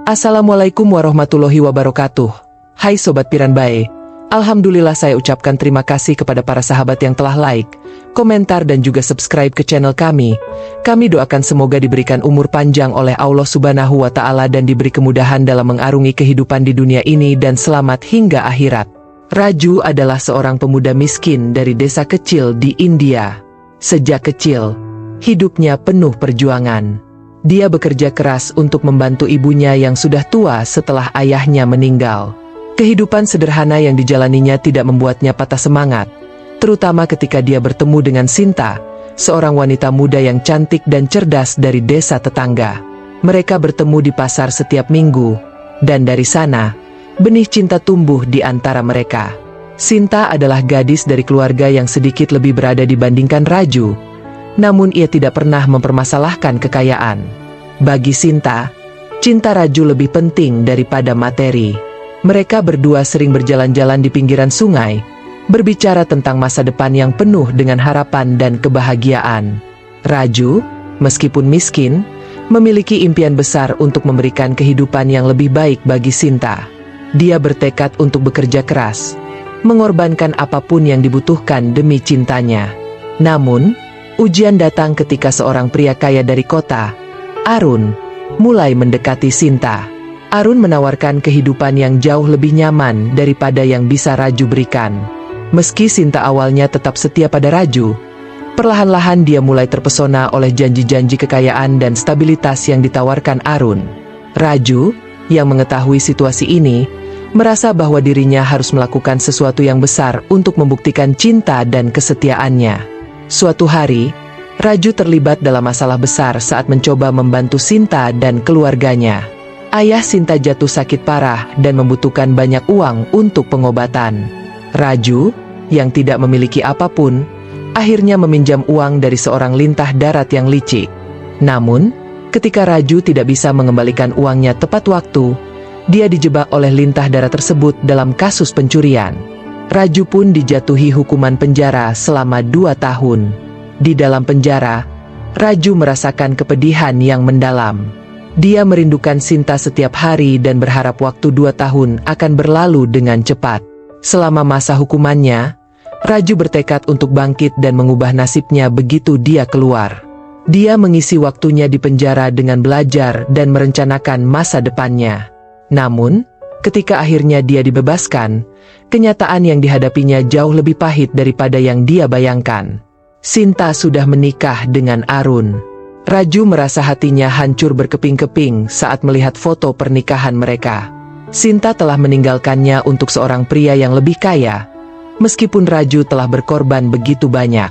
Assalamualaikum warahmatullahi wabarakatuh. Hai Sobat Piranbae, Alhamdulillah saya ucapkan terima kasih kepada para sahabat yang telah like, komentar dan juga subscribe ke channel kami. Kami doakan semoga diberikan umur panjang oleh Allah Subhanahu wa Ta'ala dan diberi kemudahan dalam mengarungi kehidupan di dunia ini dan selamat hingga akhirat. Raju adalah seorang pemuda miskin dari desa kecil di India. Sejak kecil, hidupnya penuh perjuangan. Dia bekerja keras untuk membantu ibunya yang sudah tua setelah ayahnya meninggal. Kehidupan sederhana yang dijalaninya tidak membuatnya patah semangat, terutama ketika dia bertemu dengan Sinta, seorang wanita muda yang cantik dan cerdas dari desa tetangga. Mereka bertemu di pasar setiap minggu, dan dari sana, benih cinta tumbuh di antara mereka. Sinta adalah gadis dari keluarga yang sedikit lebih berada dibandingkan Raju. Namun ia tidak pernah mempermasalahkan kekayaan. Bagi Sinta, cinta Raju lebih penting daripada materi. Mereka berdua sering berjalan-jalan di pinggiran sungai, berbicara tentang masa depan yang penuh dengan harapan dan kebahagiaan. Raju, meskipun miskin, memiliki impian besar untuk memberikan kehidupan yang lebih baik bagi Sinta. Dia bertekad untuk bekerja keras, mengorbankan apapun yang dibutuhkan demi cintanya. Namun, ujian datang ketika seorang pria kaya dari kota, Arun, mulai mendekati Sinta. Arun menawarkan kehidupan yang jauh lebih nyaman daripada yang bisa Raju berikan. Meski Sinta awalnya tetap setia pada Raju, perlahan-lahan dia mulai terpesona oleh janji-janji kekayaan dan stabilitas yang ditawarkan Arun. Raju, yang mengetahui situasi ini, merasa bahwa dirinya harus melakukan sesuatu yang besar untuk membuktikan cinta dan kesetiaannya. Suatu hari, Raju terlibat dalam masalah besar saat mencoba membantu Sinta dan keluarganya. Ayah Sinta jatuh sakit parah dan membutuhkan banyak uang untuk pengobatan. Raju, yang tidak memiliki apapun, akhirnya meminjam uang dari seorang lintah darat yang licik. Namun, ketika Raju tidak bisa mengembalikan uangnya tepat waktu, dia dijebak oleh lintah darat tersebut dalam kasus pencurian. Raju pun dijatuhi hukuman penjara selama 2 tahun. Di dalam penjara, Raju merasakan kepedihan yang mendalam. Dia merindukan Sinta setiap hari dan berharap waktu 2 tahun akan berlalu dengan cepat. Selama masa hukumannya, Raju bertekad untuk bangkit dan mengubah nasibnya begitu dia keluar. Dia mengisi waktunya di penjara dengan belajar dan merencanakan masa depannya. Namun, ketika akhirnya dia dibebaskan, kenyataan yang dihadapinya jauh lebih pahit daripada yang dia bayangkan. Sinta sudah menikah dengan Arun. Raju merasa hatinya hancur berkeping-keping saat melihat foto pernikahan mereka. Sinta telah meninggalkannya untuk seorang pria yang lebih kaya. Meskipun Raju telah berkorban begitu banyak,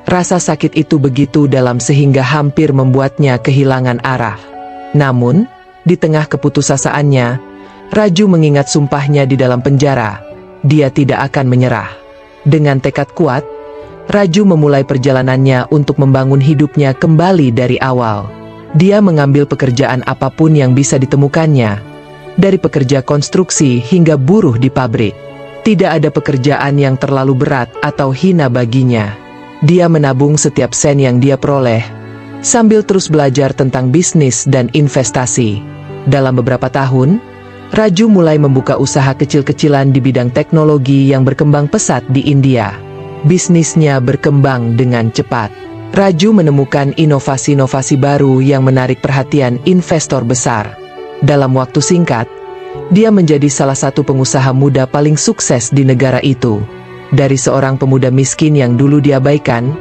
rasa sakit itu begitu dalam sehingga hampir membuatnya kehilangan arah. Namun, di tengah keputusasaannya, Raju mengingat sumpahnya di dalam penjara. Dia tidak akan menyerah. Dengan tekad kuat, Raju memulai perjalanannya untuk membangun hidupnya kembali dari awal. Dia mengambil pekerjaan apapun yang bisa ditemukannya, dari pekerja konstruksi hingga buruh di pabrik. Tidak ada pekerjaan yang terlalu berat atau hina baginya. Dia menabung setiap sen yang dia peroleh, sambil terus belajar tentang bisnis dan investasi. Dalam beberapa tahun, Raju mulai membuka usaha kecil-kecilan di bidang teknologi yang berkembang pesat di India. Bisnisnya berkembang dengan cepat. Raju menemukan inovasi-inovasi baru yang menarik perhatian investor besar. Dalam waktu singkat, dia menjadi salah satu pengusaha muda paling sukses di negara itu. Dari seorang pemuda miskin yang dulu diabaikan,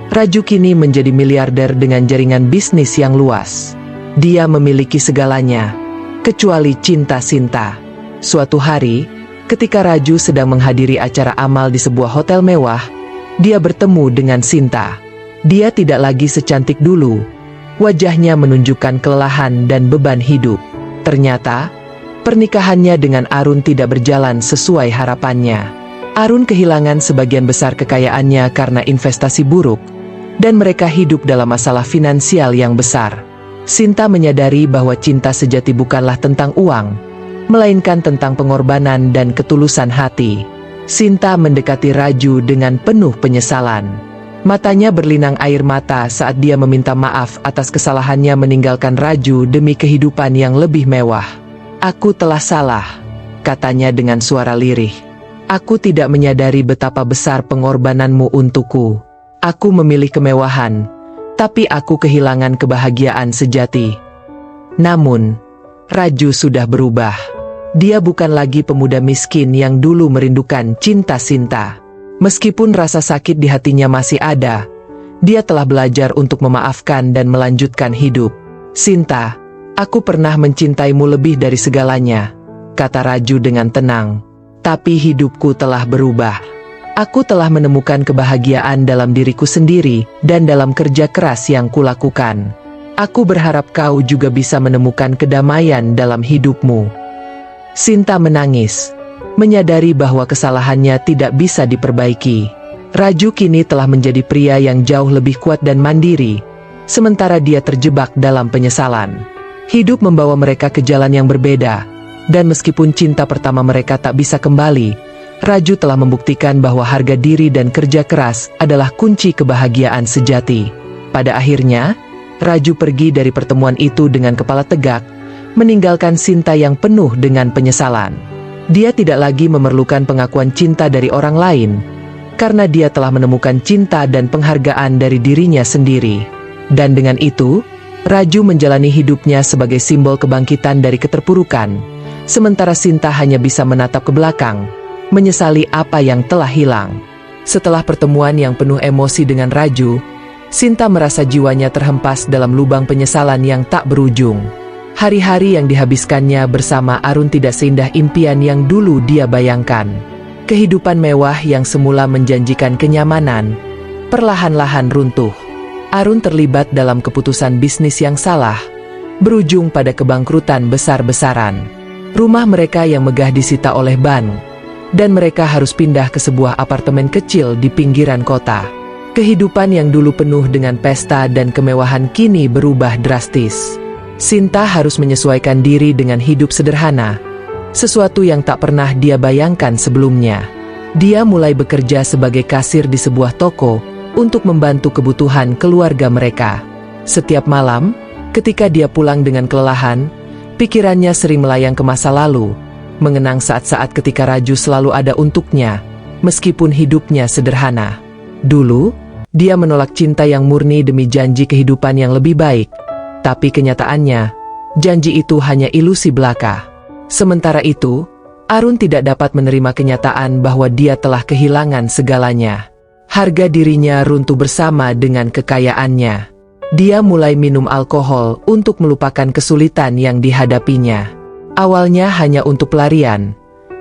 Raju kini menjadi miliarder dengan jaringan bisnis yang luas. Dia memiliki segalanya, kecuali cinta Sinta. Suatu hari, ketika Raju sedang menghadiri acara amal di sebuah hotel mewah, dia bertemu dengan Sinta. Dia tidak lagi secantik dulu. Wajahnya menunjukkan kelelahan dan beban hidup. Ternyata, pernikahannya dengan Arun tidak berjalan sesuai harapannya. Arun kehilangan sebagian besar kekayaannya karena investasi buruk, dan mereka hidup dalam masalah finansial yang besar. Sinta menyadari bahwa cinta sejati bukanlah tentang uang, melainkan tentang pengorbanan dan ketulusan hati. Sinta mendekati Raju dengan penuh penyesalan. Matanya berlinang air mata saat dia meminta maaf atas kesalahannya meninggalkan Raju demi kehidupan yang lebih mewah. Aku telah salah, katanya dengan suara lirih. Aku tidak menyadari betapa besar pengorbananmu untukku. Aku memilih kemewahan, tapi aku kehilangan kebahagiaan sejati. Namun, Raju sudah berubah. Dia bukan lagi pemuda miskin yang dulu merindukan cinta Sinta. Meskipun rasa sakit di hatinya masih ada, dia telah belajar untuk memaafkan dan melanjutkan hidup. Sinta, aku pernah mencintaimu lebih dari segalanya, kata Raju dengan tenang. Tapi hidupku telah berubah. Aku telah menemukan kebahagiaan dalam diriku sendiri dan dalam kerja keras yang kulakukan. Aku berharap kau juga bisa menemukan kedamaian dalam hidupmu. Sinta menangis, menyadari bahwa kesalahannya tidak bisa diperbaiki. Raju kini telah menjadi pria yang jauh lebih kuat dan mandiri, sementara dia terjebak dalam penyesalan. Hidup membawa mereka ke jalan yang berbeda. Dan meskipun cinta pertama mereka tak bisa kembali, Raju telah membuktikan bahwa harga diri dan kerja keras adalah kunci kebahagiaan sejati. Pada akhirnya, Raju pergi dari pertemuan itu dengan kepala tegak, meninggalkan Sinta yang penuh dengan penyesalan. Dia tidak lagi memerlukan pengakuan cinta dari orang lain, karena dia telah menemukan cinta dan penghargaan dari dirinya sendiri. Dan dengan itu, Raju menjalani hidupnya sebagai simbol kebangkitan dari keterpurukan. Sementara Sinta hanya bisa menatap ke belakang, menyesali apa yang telah hilang. Setelah pertemuan yang penuh emosi dengan Raju, Sinta merasa jiwanya terhempas dalam lubang penyesalan yang tak berujung. Hari-hari yang dihabiskannya bersama Arun tidak seindah impian yang dulu dia bayangkan. Kehidupan mewah yang semula menjanjikan kenyamanan, perlahan-lahan runtuh. Arun terlibat dalam keputusan bisnis yang salah, berujung pada kebangkrutan besar-besaran. Rumah mereka yang megah disita oleh bank, dan mereka harus pindah ke sebuah apartemen kecil di pinggiran kota. Kehidupan yang dulu penuh dengan pesta dan kemewahan kini berubah drastis. Sinta harus menyesuaikan diri dengan hidup sederhana, sesuatu yang tak pernah dia bayangkan sebelumnya. Dia mulai bekerja sebagai kasir di sebuah toko untuk membantu kebutuhan keluarga mereka. Setiap malam, ketika dia pulang dengan kelelahan, pikirannya sering melayang ke masa lalu, mengenang saat-saat ketika Raju selalu ada untuknya, meskipun hidupnya sederhana. Dulu, dia menolak cinta yang murni demi janji kehidupan yang lebih baik, tapi kenyataannya, janji itu hanya ilusi belaka. Sementara itu, Arun tidak dapat menerima kenyataan bahwa dia telah kehilangan segalanya. Harga dirinya runtuh bersama dengan kekayaannya. Dia mulai minum alkohol untuk melupakan kesulitan yang dihadapinya. Awalnya hanya untuk pelarian,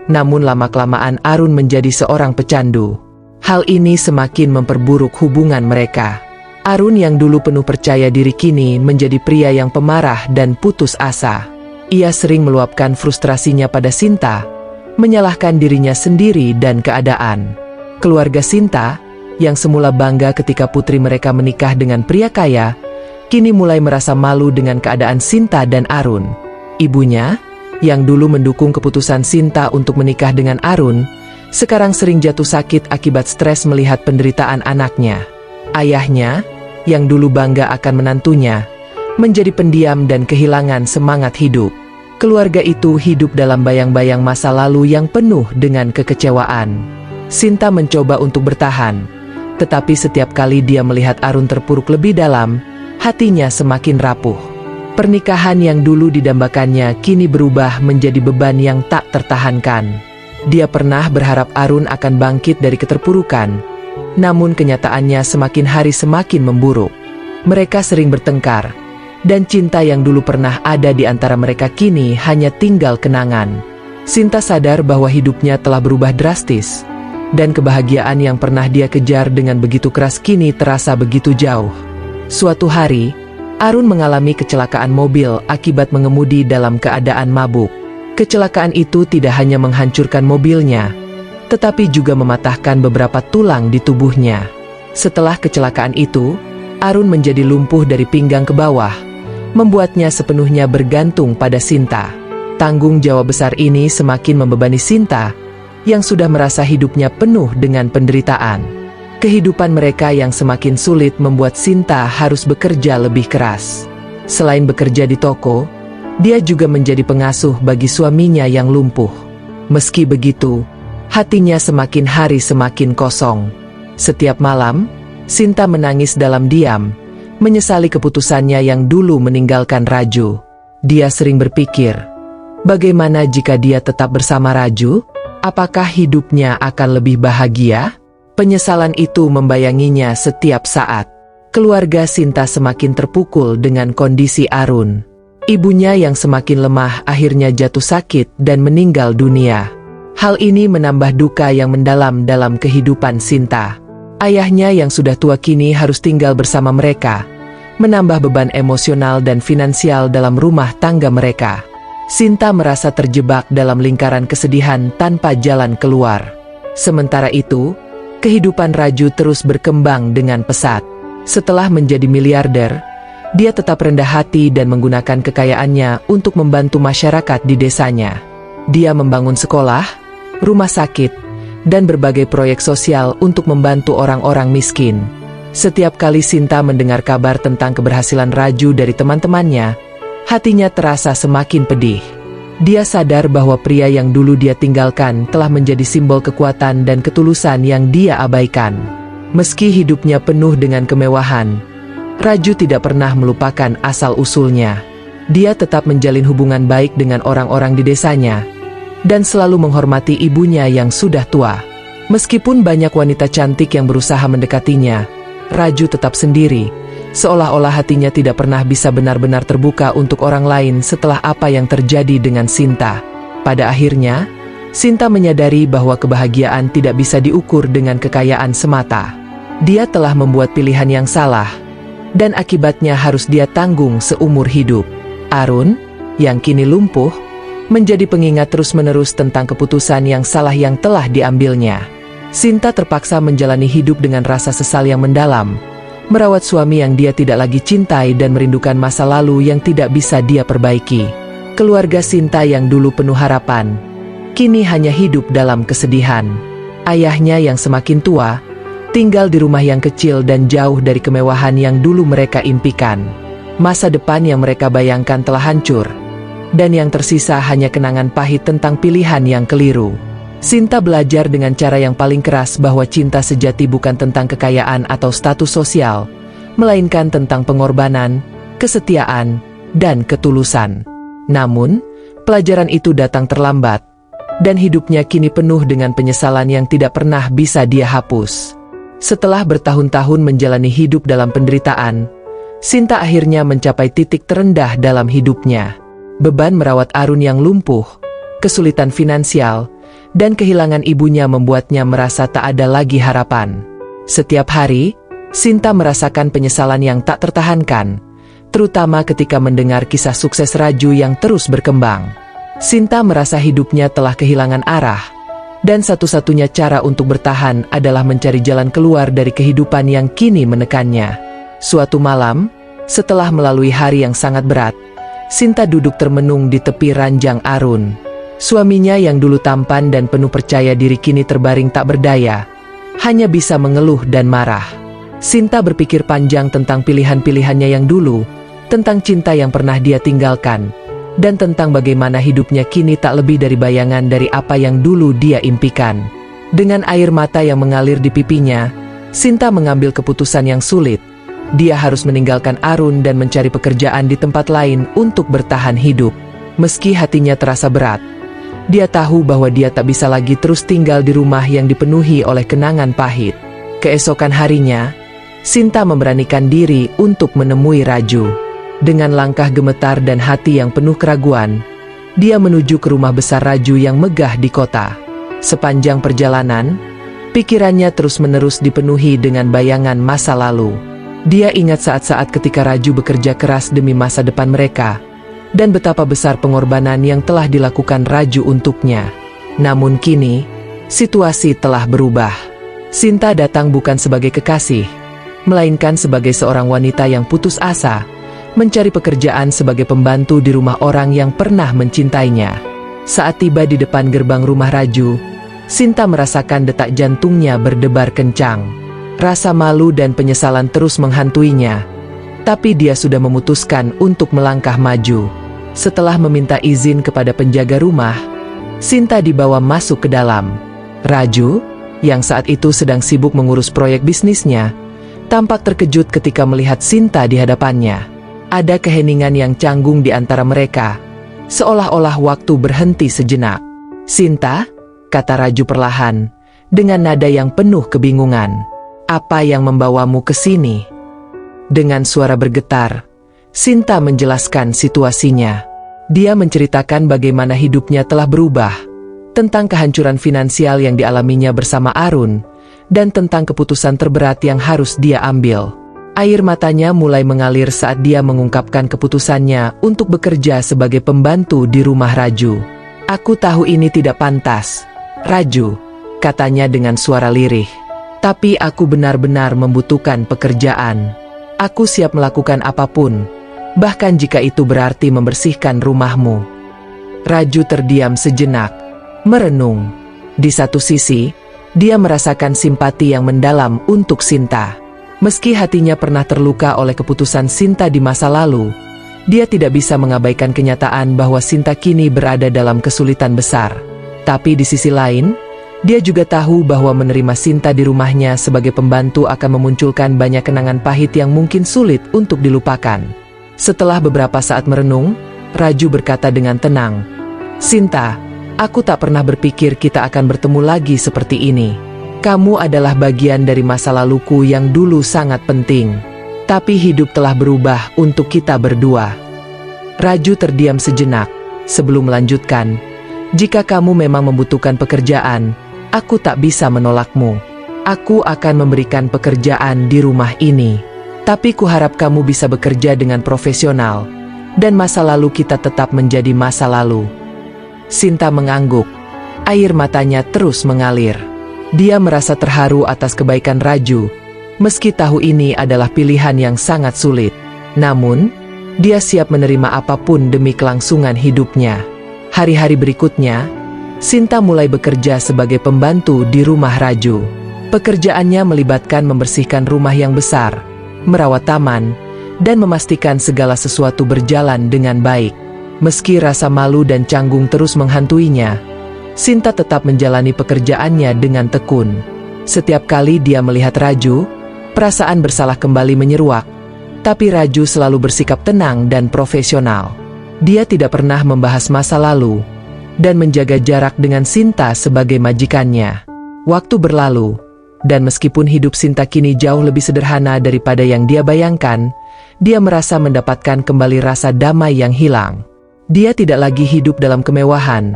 namun lama-kelamaan Arun menjadi seorang pecandu. Hal ini semakin memperburuk hubungan mereka. Arun yang dulu penuh percaya diri kini menjadi pria yang pemarah dan putus asa. Ia sering meluapkan frustrasinya pada Sinta, menyalahkan dirinya sendiri dan keadaan. Keluarga Sinta, yang semula bangga ketika putri mereka menikah dengan pria kaya, kini mulai merasa malu dengan keadaan Sinta dan Arun. Ibunya, yang dulu mendukung keputusan Sinta untuk menikah dengan Arun, sekarang sering jatuh sakit akibat stres melihat penderitaan anaknya. Ayahnya, yang dulu bangga akan menantunya, menjadi pendiam dan kehilangan semangat hidup. Keluarga itu hidup dalam bayang-bayang masa lalu yang penuh dengan kekecewaan. Sinta mencoba untuk bertahan, tetapi setiap kali dia melihat Arun terpuruk lebih dalam, hatinya semakin rapuh. Pernikahan yang dulu didambakannya kini berubah menjadi beban yang tak tertahankan. Dia pernah berharap Arun akan bangkit dari keterpurukan, namun kenyataannya semakin hari semakin memburuk. Mereka sering bertengkar, dan cinta yang dulu pernah ada di antara mereka kini hanya tinggal kenangan. Sinta sadar bahwa hidupnya telah berubah drastis, dan kebahagiaan yang pernah dia kejar dengan begitu keras kini terasa begitu jauh. Suatu hari, Arun mengalami kecelakaan mobil akibat mengemudi dalam keadaan mabuk. Kecelakaan itu tidak hanya menghancurkan mobilnya, tetapi juga mematahkan beberapa tulang di tubuhnya. Setelah kecelakaan itu, Arun menjadi lumpuh dari pinggang ke bawah, membuatnya sepenuhnya bergantung pada Sinta. Tanggung jawab besar ini semakin membebani Sinta, yang sudah merasa hidupnya penuh dengan penderitaan. Kehidupan mereka yang semakin sulit membuat Sinta harus bekerja lebih keras. Selain bekerja di toko, Dia juga menjadi pengasuh bagi suaminya yang lumpuh. Meski begitu, hatinya semakin hari semakin kosong. Setiap malam, Sinta menangis dalam diam, menyesali keputusannya yang dulu meninggalkan Raju. Dia sering berpikir, bagaimana jika dia tetap bersama Raju? Apakah hidupnya akan lebih bahagia? Penyesalan itu membayanginya setiap saat. Keluarga Sinta semakin terpukul dengan kondisi Arun. Ibunya yang semakin lemah akhirnya jatuh sakit dan meninggal dunia. Hal ini menambah duka yang mendalam dalam kehidupan Sinta. Ayahnya yang sudah tua kini harus tinggal bersama mereka, menambah beban emosional dan finansial dalam rumah tangga mereka. Sinta merasa terjebak dalam lingkaran kesedihan tanpa jalan keluar. Sementara itu, kehidupan Raju terus berkembang dengan pesat. Setelah menjadi miliarder, dia tetap rendah hati dan menggunakan kekayaannya untuk membantu masyarakat di desanya. Dia membangun sekolah, rumah sakit, dan berbagai proyek sosial untuk membantu orang-orang miskin. Setiap kali Sinta mendengar kabar tentang keberhasilan Raju dari teman-temannya, hatinya terasa semakin pedih. Dia sadar bahwa pria yang dulu dia tinggalkan telah menjadi simbol kekuatan dan ketulusan yang dia abaikan. Meski hidupnya penuh dengan kemewahan, Raju tidak pernah melupakan asal-usulnya. Dia tetap menjalin hubungan baik dengan orang-orang di desanya, dan selalu menghormati ibunya yang sudah tua. Meskipun banyak wanita cantik yang berusaha mendekatinya, Raju tetap sendiri, seolah-olah hatinya tidak pernah bisa benar-benar terbuka untuk orang lain setelah apa yang terjadi dengan Sinta. Pada akhirnya, Sinta menyadari bahwa kebahagiaan tidak bisa diukur dengan kekayaan semata. Dia telah membuat pilihan yang salah, dan akibatnya harus dia tanggung seumur hidup. Arun, yang kini lumpuh, menjadi pengingat terus-menerus tentang keputusan yang salah yang telah diambilnya. Sinta terpaksa menjalani hidup dengan rasa sesal yang mendalam, merawat suami yang dia tidak lagi cintai dan merindukan masa lalu yang tidak bisa dia perbaiki. Keluarga Sinta yang dulu penuh harapan, kini hanya hidup dalam kesedihan. Ayahnya yang semakin tua, tinggal di rumah yang kecil dan jauh dari kemewahan yang dulu mereka impikan. Masa depan yang mereka bayangkan telah hancur, dan yang tersisa hanya kenangan pahit tentang pilihan yang keliru. Sinta belajar dengan cara yang paling keras bahwa cinta sejati bukan tentang kekayaan atau status sosial, melainkan tentang pengorbanan, kesetiaan, dan ketulusan. Namun, pelajaran itu datang terlambat, dan hidupnya kini penuh dengan penyesalan yang tidak pernah bisa dia hapus. Setelah bertahun-tahun menjalani hidup dalam penderitaan, Sinta akhirnya mencapai titik terendah dalam hidupnya. Beban merawat Arun yang lumpuh, kesulitan finansial, dan kehilangan ibunya membuatnya merasa tak ada lagi harapan. Setiap hari, Sinta merasakan penyesalan yang tak tertahankan, terutama ketika mendengar kisah sukses Raju yang terus berkembang. Sinta merasa hidupnya telah kehilangan arah, dan satu-satunya cara untuk bertahan adalah mencari jalan keluar dari kehidupan yang kini menekannya. Suatu malam, setelah melalui hari yang sangat berat, Sinta duduk termenung di tepi ranjang Arun. Suaminya yang dulu tampan dan penuh percaya diri kini terbaring tak berdaya, hanya bisa mengeluh dan marah. Sinta berpikir panjang tentang pilihan-pilihannya yang dulu, tentang cinta yang pernah dia tinggalkan, dan tentang bagaimana hidupnya kini tak lebih dari bayangan dari apa yang dulu dia impikan. Dengan air mata yang mengalir di pipinya, Sinta mengambil keputusan yang sulit. Dia harus meninggalkan Arun dan mencari pekerjaan di tempat lain untuk bertahan hidup. Meski hatinya terasa berat, dia tahu bahwa dia tak bisa lagi terus tinggal di rumah yang dipenuhi oleh kenangan pahit. Keesokan harinya, Sinta memberanikan diri untuk menemui Raju. Dengan langkah gemetar dan hati yang penuh keraguan, dia menuju ke rumah besar Raju yang megah di kota. Sepanjang perjalanan, pikirannya terus-menerus dipenuhi dengan bayangan masa lalu. Dia ingat saat-saat ketika Raju bekerja keras demi masa depan mereka, dan betapa besar pengorbanan yang telah dilakukan Raju untuknya. Namun kini, situasi telah berubah. Sinta datang bukan sebagai kekasih, melainkan sebagai seorang wanita yang putus asa, mencari pekerjaan sebagai pembantu di rumah orang yang pernah mencintainya. Saat tiba di depan gerbang rumah Raju, Sinta merasakan detak jantungnya berdebar kencang. Rasa malu dan penyesalan terus menghantuinya, tapi dia sudah memutuskan untuk melangkah maju. Setelah meminta izin kepada penjaga rumah, Sinta dibawa masuk ke dalam. Raju, yang saat itu sedang sibuk mengurus proyek bisnisnya, tampak terkejut ketika melihat Sinta di hadapannya. Ada keheningan yang canggung di antara mereka, seolah-olah waktu berhenti sejenak. "Sinta," kata Raju perlahan, dengan nada yang penuh kebingungan. "Apa yang membawamu ke sini?" Dengan suara bergetar, Sinta menjelaskan situasinya. Dia menceritakan bagaimana hidupnya telah berubah, tentang kehancuran finansial yang dialaminya bersama Arun, dan tentang keputusan terberat yang harus dia ambil. Air matanya mulai mengalir saat dia mengungkapkan keputusannya untuk bekerja sebagai pembantu di rumah Raju. "Aku tahu ini tidak pantas, Raju," katanya dengan suara lirih. "Tapi aku benar-benar membutuhkan pekerjaan. Aku siap melakukan apapun, bahkan jika itu berarti membersihkan rumahmu." Raju terdiam sejenak, merenung. Di satu sisi, dia merasakan simpati yang mendalam untuk Sinta. Meski hatinya pernah terluka oleh keputusan Sinta di masa lalu, dia tidak bisa mengabaikan kenyataan bahwa Sinta kini berada dalam kesulitan besar. Tapi di sisi lain, dia juga tahu bahwa menerima Sinta di rumahnya sebagai pembantu akan memunculkan banyak kenangan pahit yang mungkin sulit untuk dilupakan. Setelah beberapa saat merenung, Raju berkata dengan tenang, "Sinta, aku tak pernah berpikir kita akan bertemu lagi seperti ini. Kamu adalah bagian dari masa laluku yang dulu sangat penting. Tapi hidup telah berubah untuk kita berdua." Raju terdiam sejenak, sebelum melanjutkan, "Jika kamu memang membutuhkan pekerjaan, aku tak bisa menolakmu. Aku akan memberikan pekerjaan di rumah ini. Tapi kuharap kamu bisa bekerja dengan profesional, dan masa lalu kita tetap menjadi masa lalu." Sinta mengangguk. Air matanya terus mengalir. Dia merasa terharu atas kebaikan Raju, meski tahu ini adalah pilihan yang sangat sulit. Namun, dia siap menerima apapun demi kelangsungan hidupnya. Hari-hari berikutnya, Sinta mulai bekerja sebagai pembantu di rumah Raju. Pekerjaannya melibatkan membersihkan rumah yang besar, merawat taman, dan memastikan segala sesuatu berjalan dengan baik. Meski rasa malu dan canggung terus menghantuinya, Sinta tetap menjalani pekerjaannya dengan tekun. Setiap kali dia melihat Raju, perasaan bersalah kembali menyeruak. Tapi Raju selalu bersikap tenang dan profesional. Dia tidak pernah membahas masa lalu, dan menjaga jarak dengan Sinta sebagai majikannya. Waktu berlalu, dan meskipun hidup Sinta kini jauh lebih sederhana daripada yang dia bayangkan, dia merasa mendapatkan kembali rasa damai yang hilang. Dia tidak lagi hidup dalam kemewahan,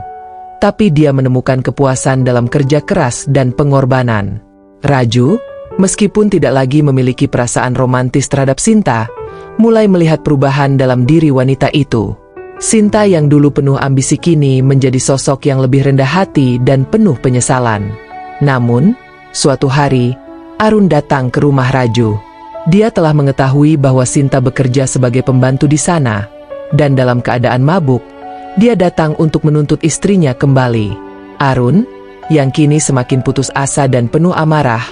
tapi dia menemukan kepuasan dalam kerja keras dan pengorbanan. Raju, meskipun tidak lagi memiliki perasaan romantis terhadap Sinta, mulai melihat perubahan dalam diri wanita itu. Sinta yang dulu penuh ambisi kini menjadi sosok yang lebih rendah hati dan penuh penyesalan. Namun, suatu hari, Arun datang ke rumah Raju. Dia telah mengetahui bahwa Sinta bekerja sebagai pembantu di sana, dan dalam keadaan mabuk, dia datang untuk menuntut istrinya kembali. Arun, yang kini semakin putus asa dan penuh amarah,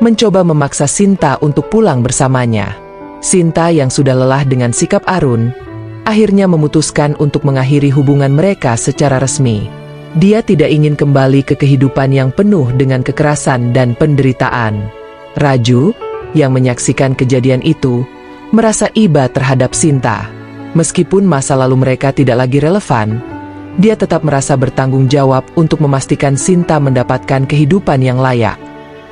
mencoba memaksa Sinta untuk pulang bersamanya. Sinta yang sudah lelah dengan sikap Arun, akhirnya memutuskan untuk mengakhiri hubungan mereka secara resmi. Dia tidak ingin kembali ke kehidupan yang penuh dengan kekerasan dan penderitaan. Raju, yang menyaksikan kejadian itu, merasa iba terhadap Sinta. Meskipun masa lalu mereka tidak lagi relevan, dia tetap merasa bertanggung jawab untuk memastikan Sinta mendapatkan kehidupan yang layak.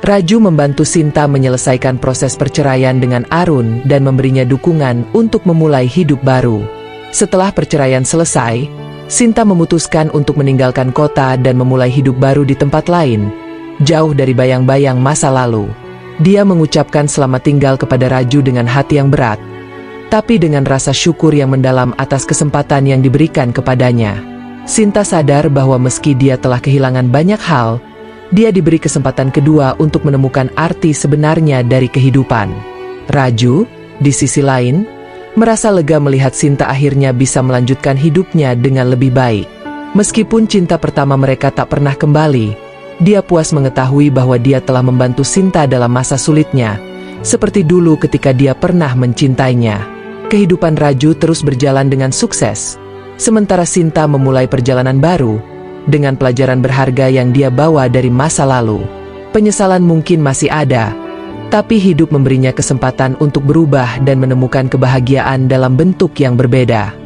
Raju membantu Sinta menyelesaikan proses perceraian dengan Arun dan memberinya dukungan untuk memulai hidup baru. Setelah perceraian selesai, Sinta memutuskan untuk meninggalkan kota dan memulai hidup baru di tempat lain, jauh dari bayang-bayang masa lalu. Dia mengucapkan selamat tinggal kepada Raju dengan hati yang berat, tapi dengan rasa syukur yang mendalam atas kesempatan yang diberikan kepadanya. Sinta sadar bahwa meski dia telah kehilangan banyak hal, dia diberi kesempatan kedua untuk menemukan arti sebenarnya dari kehidupan. Raju, di sisi lain, merasa lega melihat Sinta akhirnya bisa melanjutkan hidupnya dengan lebih baik. Meskipun cinta pertama mereka tak pernah kembali, dia puas mengetahui bahwa dia telah membantu Sinta dalam masa sulitnya, seperti dulu ketika dia pernah mencintainya. Kehidupan Raju terus berjalan dengan sukses, Sementara Sinta memulai perjalanan baru, dengan pelajaran berharga yang dia bawa dari masa lalu. Penyesalan mungkin masih ada, tapi hidup memberinya kesempatan untuk berubah dan menemukan kebahagiaan dalam bentuk yang berbeda.